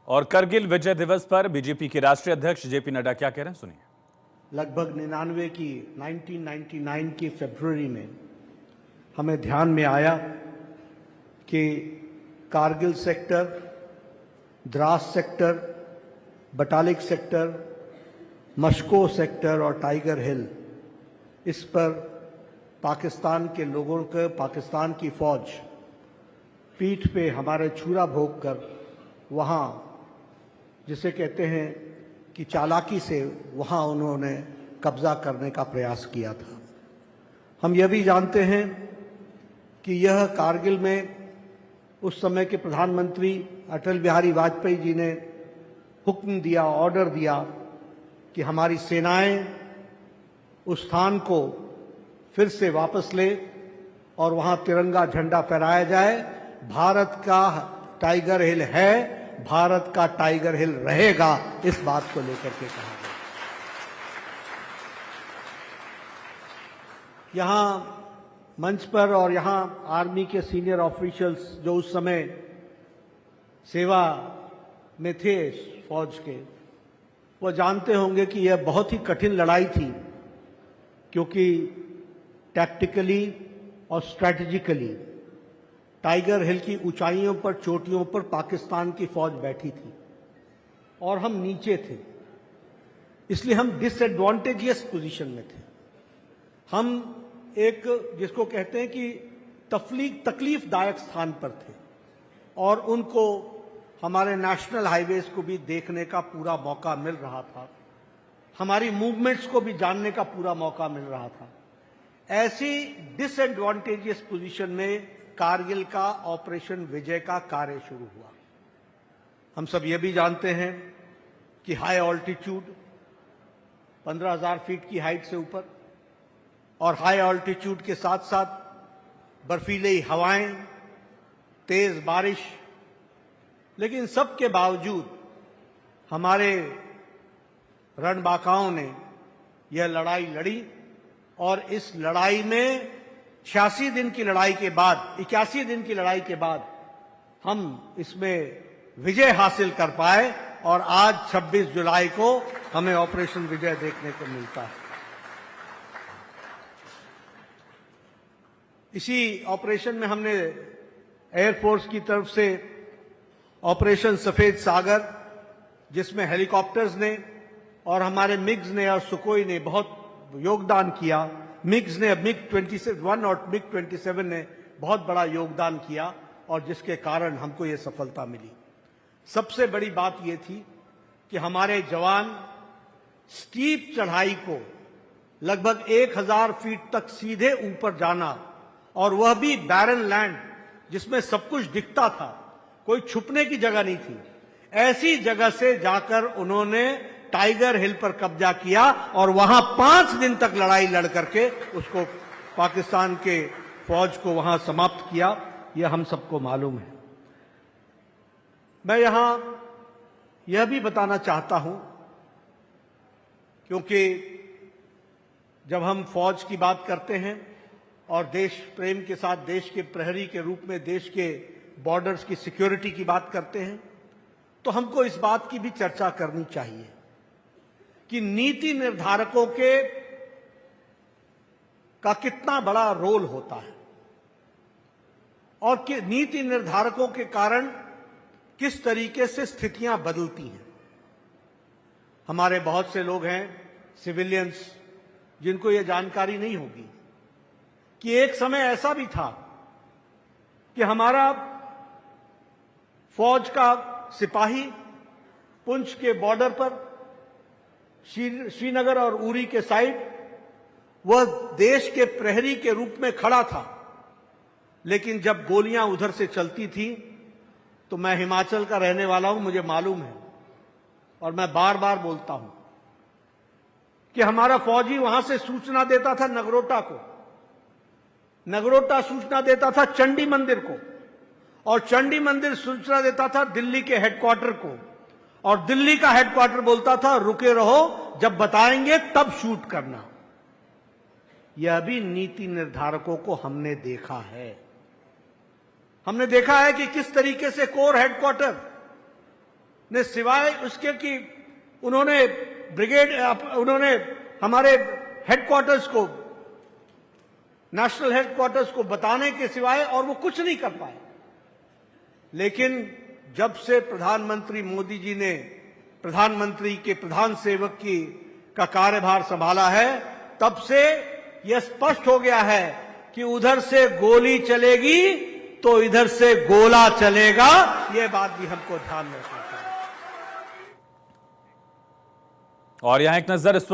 और करगिल विजय दिवस पर बीजेपी के राष्ट्रीय अध्यक्ष जेपी नड्डा क्या कह रहे हैं, सुनिए। लगभग 1999 की फरवरी में हमें ध्यान में आया कि Kargil sector, Dras sector, Batalik sector, Mushkoh sector और टाइगर हिल, इस पर पाकिस्तान के लोगों को, पाकिस्तान की फौज पीठ पे हमारे छुरा भोग कर वहाँ, जिसे कहते हैं कि चालाकी से वहाँ उन्होंने कब्जा करने का प्रयास किया था। हम यह भी जानते हैं कि यह कारगिल में उस समय के प्रधानमंत्री अटल बिहारी वाजपेयी जी ने हुक्म दिया, ऑर्डर दिया कि हमारी सेनाएं उस स्थान को फिर से वापस ले और वहां तिरंगा झंडा फहराया जाए। भारत का टाइगर हिल है, भारत का टाइगर हिल रहेगा, इस बात को लेकर के कहा गया। यहां मंच पर और यहां आर्मी के सीनियर ऑफिशियल्स जो उस समय सेवा में थे फौज के, वो जानते होंगे कि यह बहुत ही कठिन लड़ाई थी, क्योंकि टैक्टिकली और स्ट्रैटेजिकली टाइगर हिल की ऊंचाइयों पर, चोटियों पर पाकिस्तान की फौज बैठी थी और हम नीचे थे, इसलिए हम डिसएडवांटेजियस पोजीशन में थे। हम एक, जिसको कहते हैं कि तकलीफदायक स्थान पर थे और उनको हमारे नेशनल हाईवेज को भी देखने का पूरा मौका मिल रहा था, हमारी मूवमेंट्स को भी जानने का पूरा मौका मिल रहा था। ऐसी डिसएडवांटेजियस पोजीशन में कारगिल का ऑपरेशन विजय का कार्य शुरू हुआ। हम सब ये भी जानते हैं कि हाई ऑल्टीट्यूड, 15,000 फीट की हाइट से ऊपर, और हाई ऑल्टीट्यूड के साथ साथ बर्फीली हवाएं, तेज बारिश, लेकिन सबके बावजूद हमारे रणबाकाओं ने यह लड़ाई लड़ी और इस लड़ाई में 86 दिन की लड़ाई के बाद, 81 दिन की लड़ाई के बाद हम इसमें विजय हासिल कर पाए और आज 26 जुलाई को हमें ऑपरेशन विजय देखने को मिलता है। इसी ऑपरेशन में हमने एयरफोर्स की तरफ से ऑपरेशन सफेद सागर, जिसमें हेलीकॉप्टर्स ने और हमारे मिग्स ने और सुकोई ने बहुत योगदान किया। मिग्स ने, MiG-21 और MiG-27 ने बहुत बड़ा योगदान किया और जिसके कारण हमको ये सफलता मिली। सबसे बड़ी बात ये थी कि हमारे जवान स्टीप चढ़ाई को लगभग 1000 फीट तक सीधे ऊपर जाना, और वह भी बैरन लैंड, जिसमें सब कुछ दिखता था, कोई छुपने की जगह नहीं थी, ऐसी जगह से जाकर उन्होंने टाइगर हिल पर कब्जा किया और वहां 5 दिन तक लड़ाई लड़ करके उसको, पाकिस्तान के फौज को वहां समाप्त किया। यह हम सबको मालूम है। मैं यहां यह भी बताना चाहता हूं, क्योंकि जब हम फौज की बात करते हैं और देश प्रेम के साथ देश के प्रहरी के रूप में देश के बॉर्डर्स की सिक्योरिटी की बात करते हैं, तो हमको इस बात की भी चर्चा करनी चाहिए कि नीति निर्धारकों का कितना बड़ा रोल होता है और कि नीति निर्धारकों के कारण किस तरीके से स्थितियां बदलती हैं। हमारे बहुत से लोग हैं, सिविलियंस, जिनको यह जानकारी नहीं होगी कि एक समय ऐसा भी था कि हमारा फौज का सिपाही पुंछ के बॉर्डर पर, श्रीनगर और उरी के साइड, वह देश के प्रहरी के रूप में खड़ा था, लेकिन जब गोलियां उधर से चलती थी, तो मैं हिमाचल का रहने वाला हूं, मुझे मालूम है और मैं बार बार बोलता हूं कि हमारा फौजी वहां से सूचना देता था नगरोटा को, नगरोटा सूचना देता था चंडी मंदिर को, और चंडी मंदिर सूचना देता था दिल्ली के हेडक्वार्टर को, और दिल्ली का हेडक्वार्टर बोलता था रुके रहो, जब बताएंगे तब शूट करना। यह भी नीति निर्धारकों को हमने देखा है। हमने देखा है कि किस तरीके से कोर हेडक्वार्टर ने सिवाय उसके कि उन्होंने उन्होंने हमारे हेडक्वार्टर्स को, नेशनल हेडक्वार्टर्स को बताने के सिवाय और वो कुछ नहीं कर पाए। लेकिन जब से प्रधानमंत्री मोदी जी ने प्रधानमंत्री के प्रधान सेवक का कार्यभार संभाला है, तब से यह स्पष्ट हो गया है कि उधर से गोली चलेगी तो इधर से गोला चलेगा। यह बात भी हमको ध्यान में रखना चाहिए। और यहां एक नजर इस वक्त